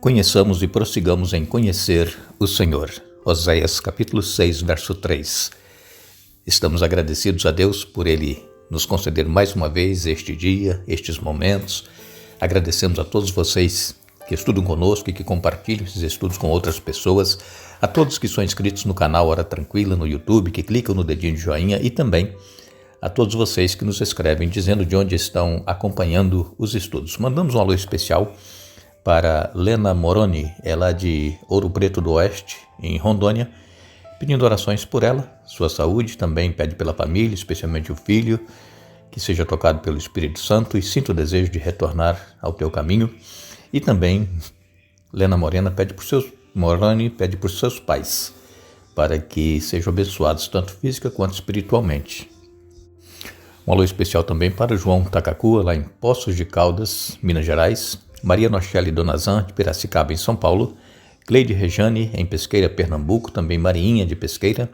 Conheçamos e prossigamos em conhecer o Senhor. Oséias capítulo 6, verso 3. Estamos agradecidos a Deus por Ele nos conceder mais uma vez este dia, estes momentos. Agradecemos a todos vocês que estudam conosco e que compartilham esses estudos com outras pessoas, a todos que são inscritos no canal Hora Tranquila no YouTube, que clicam no dedinho de joinha e também a todos vocês que nos escrevem dizendo de onde estão acompanhando os estudos. Mandamos um alô especial para Lena Moroni, ela é de Ouro Preto do Oeste, em Rondônia, pedindo orações por ela, sua saúde, também pede pela família, especialmente o filho, que seja tocado pelo Espírito Santo e sinta o desejo de retornar ao teu caminho. E também Lena Morena Moroni pede por seus pais, para que sejam abençoados tanto física quanto espiritualmente. Um alô especial também para o João Takakua, lá em Poços de Caldas, Minas Gerais, Maria Nochelle Donazan, de Piracicaba, em São Paulo, Cleide Rejane, em Pesqueira, Pernambuco, também Mariinha, de Pesqueira,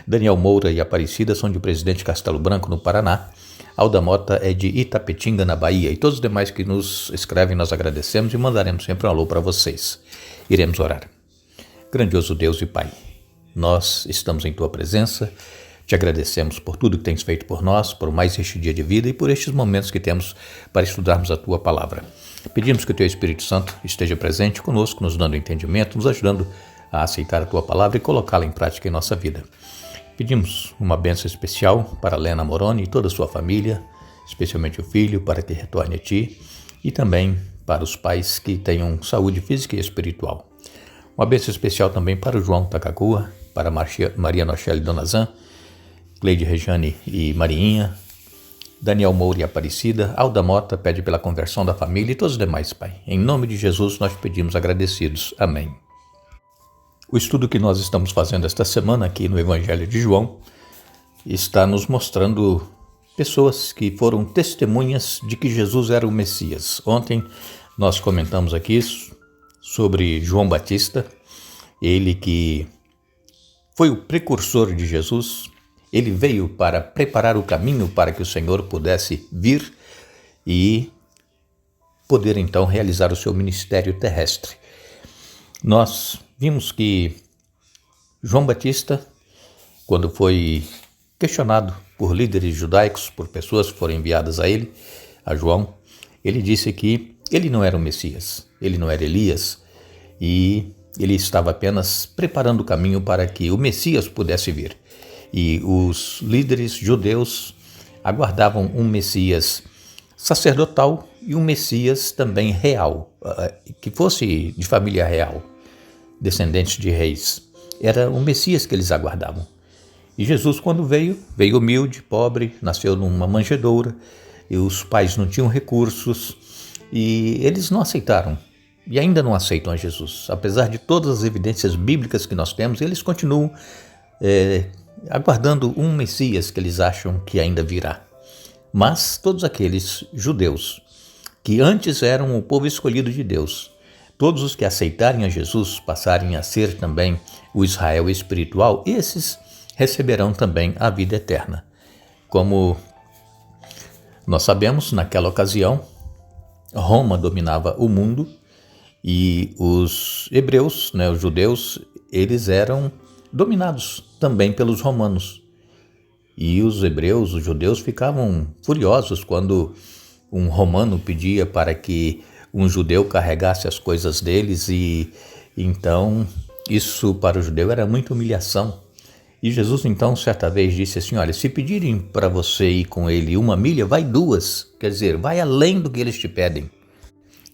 Daniel Moura e Aparecida são de Presidente Castelo Branco, no Paraná, Alda Mota é de Itapetinga, na Bahia, e todos os demais que nos escrevem nós agradecemos e mandaremos sempre um alô para vocês. Iremos orar. Grandioso Deus e Pai, nós estamos em Tua presença, te agradecemos por tudo que tens feito por nós, por mais este dia de vida e por estes momentos que temos para estudarmos a Tua Palavra. Pedimos que o Teu Espírito Santo esteja presente conosco, nos dando entendimento, nos ajudando a aceitar a Tua Palavra e colocá-la em prática em nossa vida. Pedimos uma bênção especial para Lena Moroni e toda a sua família, especialmente o filho, para que retorne a Ti, e também para os pais que tenham saúde física e espiritual. Uma bênção especial também para o João Takakua, para Maria Nochelle Donazan, Cleide Rejane e Mariinha, Daniel Moura e Aparecida, Alda Mota pede pela conversão da família e todos os demais, Pai. Em nome de Jesus nós pedimos agradecidos. Amém. O estudo que nós estamos fazendo esta semana aqui no Evangelho de João está nos mostrando pessoas que foram testemunhas de que Jesus era o Messias. Ontem nós comentamos aqui sobre João Batista, ele que foi o precursor de Jesus. Ele veio para preparar o caminho para que o Senhor pudesse vir e poder então realizar o seu ministério terrestre. Nós vimos que João Batista, quando foi questionado por líderes judaicos, por pessoas que foram enviadas a João, ele disse que ele não era o Messias, ele não era Elias e ele estava apenas preparando o caminho para que o Messias pudesse vir. E os líderes judeus aguardavam um Messias sacerdotal e um Messias também real, que fosse de família real, descendentes de reis. Era o Messias que eles aguardavam. E Jesus, quando veio humilde, pobre, nasceu numa manjedoura, e os pais não tinham recursos, e eles não aceitaram, e ainda não aceitam a Jesus. Apesar de todas as evidências bíblicas que nós temos, eles continuam aguardando um Messias que eles acham que ainda virá. Mas todos aqueles judeus que antes eram o povo escolhido de Deus, todos os que aceitarem a Jesus, passarem a ser também o Israel espiritual, esses receberão também a vida eterna. Como nós sabemos, naquela ocasião, Roma dominava o mundo e os hebreus, os judeus, eles eram dominados também pelos romanos. E os hebreus, os judeus, ficavam furiosos quando um romano pedia para que um judeu carregasse as coisas deles, e então isso para o judeu era muita humilhação. E Jesus então certa vez disse assim: olha, se pedirem para você ir com ele 1 milha, vai 2, quer dizer, vai além do que eles te pedem.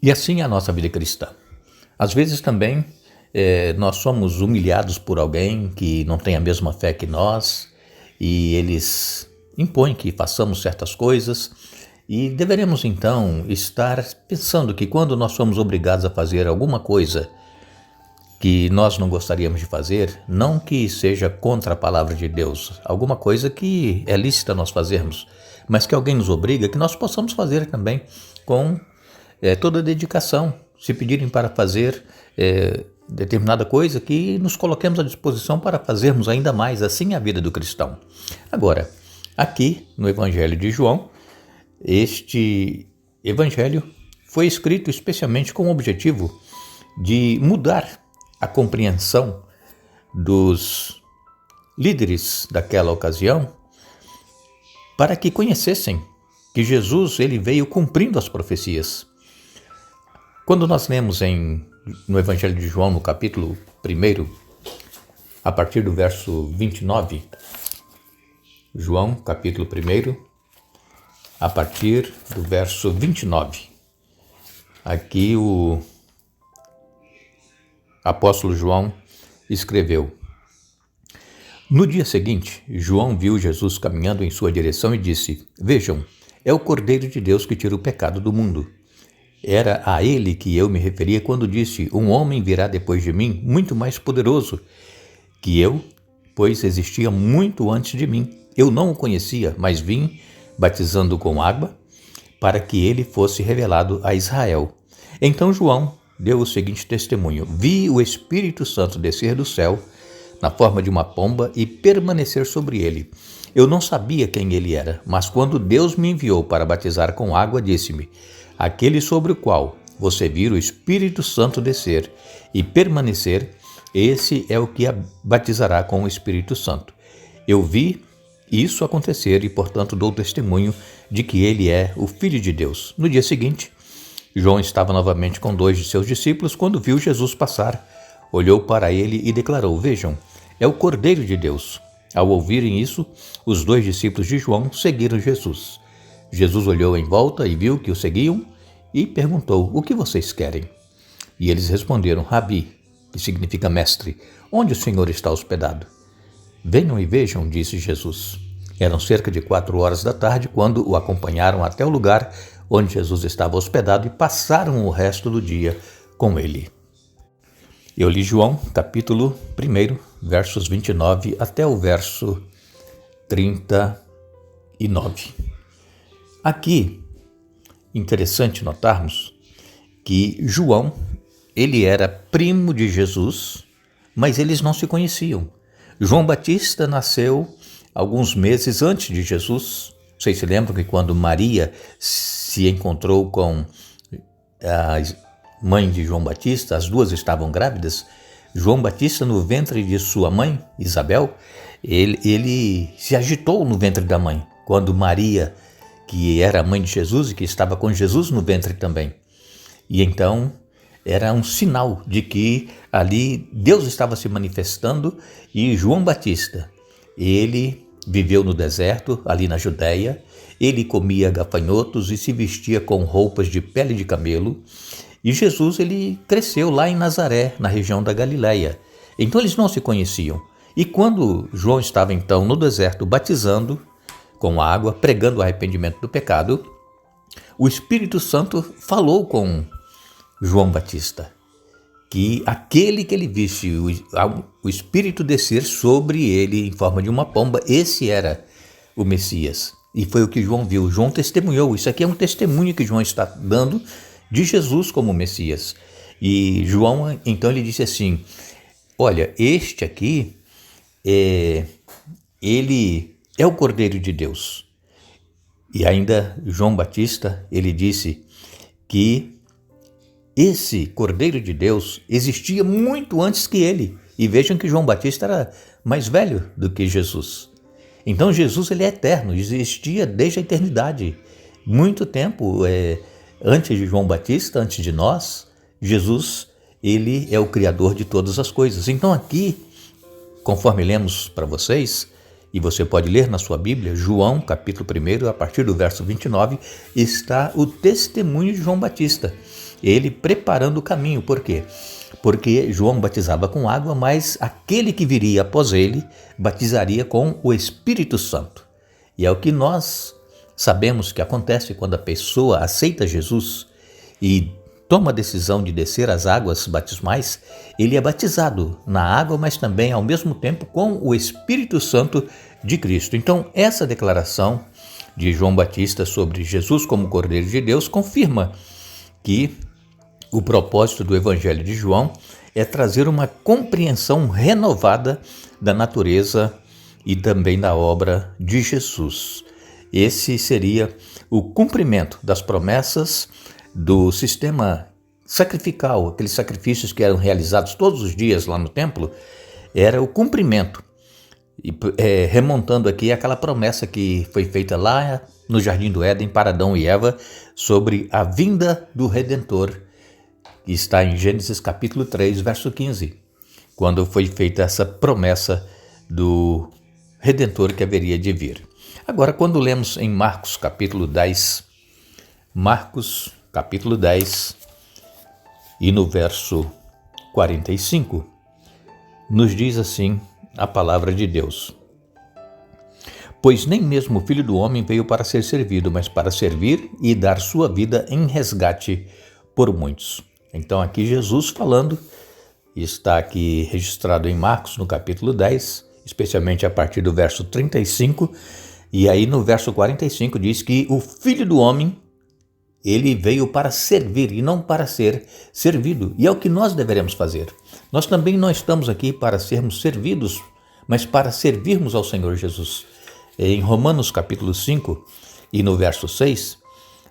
E assim é a nossa vida cristã. Às vezes também nós somos humilhados por alguém que não tem a mesma fé que nós e eles impõem que façamos certas coisas, e deveremos então estar pensando que quando nós somos obrigados a fazer alguma coisa que nós não gostaríamos de fazer, não que seja contra a palavra de Deus, alguma coisa que é lícita nós fazermos, mas que alguém nos obriga, que nós possamos fazer também com toda a dedicação. Se pedirem para fazer determinada coisa, que nos coloquemos à disposição para fazermos ainda mais. Assim é a vida do cristão. Agora, aqui no Evangelho de João, este Evangelho foi escrito especialmente com o objetivo de mudar a compreensão dos líderes daquela ocasião para que conhecessem que Jesus ele veio cumprindo as profecias. Quando nós lemos no Evangelho de João, no capítulo 1, a partir do verso 29, João, capítulo 1, a partir do verso 29, aqui o apóstolo João escreveu: No dia seguinte, João viu Jesus caminhando em sua direção e disse: Vejam, é o Cordeiro de Deus que tira o pecado do mundo. Era a ele que eu me referia quando disse: Um homem virá depois de mim, muito mais poderoso que eu, pois existia muito antes de mim. Eu não o conhecia, mas vim batizando com água para que ele fosse revelado a Israel. Então João deu o seguinte testemunho: Vi o Espírito Santo descer do céu na forma de uma pomba e permanecer sobre ele. Eu não sabia quem ele era, mas quando Deus me enviou para batizar com água, disse-me: Aquele sobre o qual você vir o Espírito Santo descer e permanecer, esse é o que a batizará com o Espírito Santo. Eu vi isso acontecer e, portanto, dou testemunho de que ele é o Filho de Deus. No dia seguinte, João estava novamente com 2 de seus discípulos quando viu Jesus passar. Olhou para ele e declarou: Vejam, é o Cordeiro de Deus. Ao ouvirem isso, os 2 discípulos de João seguiram Jesus. Jesus olhou em volta e viu que o seguiam e perguntou: O que vocês querem? E eles responderam: Rabi, que significa mestre, onde o Senhor está hospedado? Venham e vejam, disse Jesus. Eram cerca de 4 da tarde quando o acompanharam até o lugar onde Jesus estava hospedado e passaram o resto do dia com ele. Eu li João, capítulo 1, versos 29 até o verso 39. Aqui, interessante notarmos que João, ele era primo de Jesus, mas eles não se conheciam. João Batista nasceu alguns meses antes de Jesus. Vocês se lembram que quando Maria se encontrou com a mãe de João Batista, as duas estavam grávidas. João Batista, no ventre de sua mãe, Isabel, ele se agitou no ventre da mãe, quando Maria, que era a mãe de Jesus e que estava com Jesus no ventre também. E então era um sinal de que ali Deus estava se manifestando. E João Batista, ele viveu no deserto, ali na Judéia, ele comia gafanhotos e se vestia com roupas de pele de camelo. E Jesus, ele cresceu lá em Nazaré, na região da Galileia. Então eles não se conheciam. E quando João estava então no deserto batizando com água, pregando o arrependimento do pecado, o Espírito Santo falou com João Batista que aquele que ele visse o Espírito descer sobre ele em forma de uma pomba, esse era o Messias. E foi o que João viu. João testemunhou. Isso aqui é um testemunho que João está dando de Jesus como Messias. E João, então, ele disse assim: olha, este aqui, ele é o Cordeiro de Deus. E ainda João Batista, ele disse que esse Cordeiro de Deus existia muito antes que ele. E vejam que João Batista era mais velho do que Jesus. Então Jesus, ele é eterno, existia desde a eternidade. Muito tempo antes de João Batista, antes de nós, Jesus, ele é o Criador de todas as coisas. Então aqui, conforme lemos para vocês, e você pode ler na sua Bíblia, João, capítulo 1, a partir do verso 29, está o testemunho de João Batista. Ele preparando o caminho. Por quê? Porque João batizava com água, mas aquele que viria após ele batizaria com o Espírito Santo. E é o que nós sabemos que acontece quando a pessoa aceita Jesus e toma a decisão de descer as águas batismais. Ele é batizado na água, mas também ao mesmo tempo com o Espírito Santo de Cristo. Então, essa declaração de João Batista sobre Jesus como Cordeiro de Deus confirma que o propósito do Evangelho de João é trazer uma compreensão renovada da natureza e também da obra de Jesus. Esse seria o cumprimento das promessas do sistema sacrificial, aqueles sacrifícios que eram realizados todos os dias lá no templo, era o cumprimento. E, remontando aqui aquela promessa que foi feita lá no Jardim do Éden para Adão e Eva sobre a vinda do Redentor, que está em Gênesis capítulo 3, verso 15, quando foi feita essa promessa do Redentor que haveria de vir. Agora, quando lemos em Marcos capítulo 10, e no verso 45, nos diz assim a palavra de Deus: pois nem mesmo o Filho do Homem veio para ser servido, mas para servir e dar sua vida em resgate por muitos. Então aqui Jesus falando, está aqui registrado em Marcos no capítulo 10, especialmente a partir do verso 35, e aí no verso 45 diz que o Filho do Homem, ele veio para servir e não para ser servido, e é o que nós deveremos fazer. Nós também não estamos aqui para sermos servidos, mas para servirmos ao Senhor Jesus. Em Romanos capítulo 5 e no verso 6,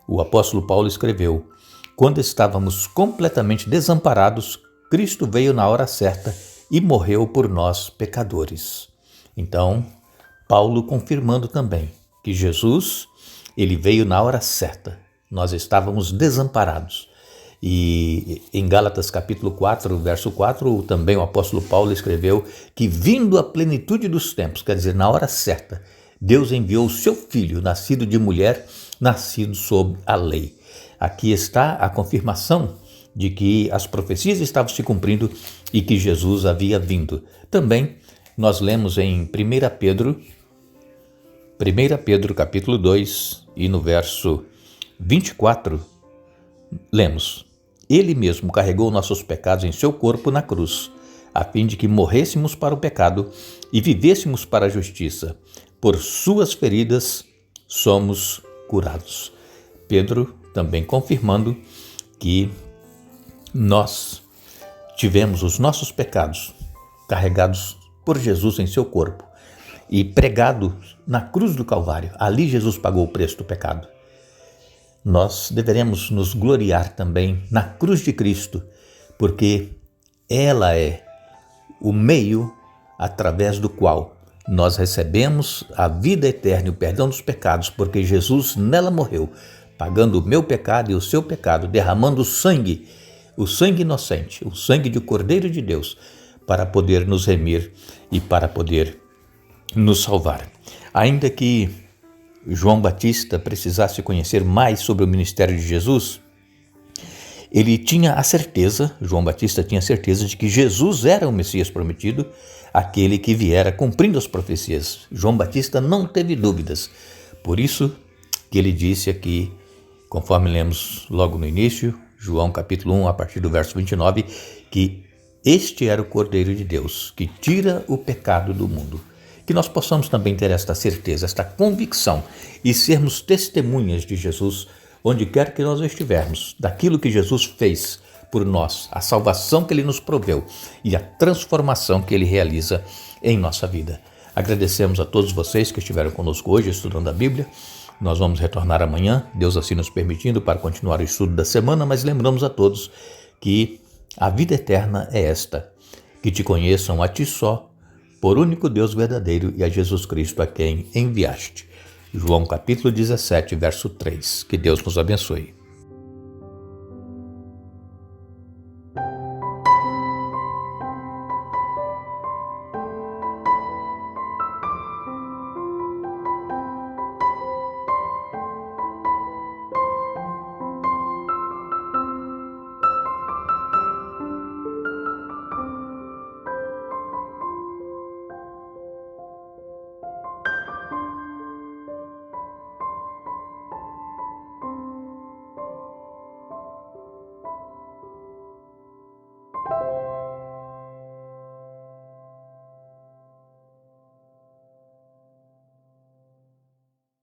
o apóstolo Paulo escreveu: quando estávamos completamente desamparados, Cristo veio na hora certa e morreu por nós, pecadores. Então, Paulo confirmando também que Jesus, ele veio na hora certa. Nós estávamos desamparados. E em Gálatas capítulo 4, verso 4, também o apóstolo Paulo escreveu que vindo a plenitude dos tempos, quer dizer, na hora certa, Deus enviou o seu Filho, nascido de mulher, nascido sob a lei. Aqui está a confirmação de que as profecias estavam se cumprindo e que Jesus havia vindo. Também nós lemos em 1 Pedro capítulo 2 e no verso 24, lemos: ele mesmo carregou nossos pecados em seu corpo na cruz, a fim de que morrêssemos para o pecado e vivêssemos para a justiça. Por suas feridas somos curados. Pedro também confirmando que nós tivemos os nossos pecados carregados por Jesus em seu corpo e pregado na cruz do Calvário. Ali Jesus pagou o preço do pecado. Nós deveremos nos gloriar também na cruz de Cristo, porque ela é o meio através do qual nós recebemos a vida eterna e o perdão dos pecados, porque Jesus nela morreu, pagando o meu pecado e o seu pecado, derramando o sangue inocente, o sangue do Cordeiro de Deus, para poder nos remir e para poder nos salvar. Ainda que João Batista precisasse conhecer mais sobre o ministério de Jesus, João Batista tinha certeza de que Jesus era o Messias prometido, aquele que viera cumprindo as profecias. João Batista não teve dúvidas. Por isso que ele disse aqui, conforme lemos logo no início, João capítulo 1, a partir do verso 29, que este era o Cordeiro de Deus, que tira o pecado do mundo. Que nós possamos também ter esta certeza, esta convicção e sermos testemunhas de Jesus, onde quer que nós estivermos, daquilo que Jesus fez por nós, a salvação que Ele nos proveu e a transformação que Ele realiza em nossa vida. Agradecemos a todos vocês que estiveram conosco hoje estudando a Bíblia. Nós vamos retornar amanhã, Deus assim nos permitindo, para continuar o estudo da semana, mas lembramos a todos que a vida eterna é esta: que te conheçam a ti só, por único Deus verdadeiro, e a Jesus Cristo a quem enviaste. João capítulo 17, verso 3. Que Deus nos abençoe.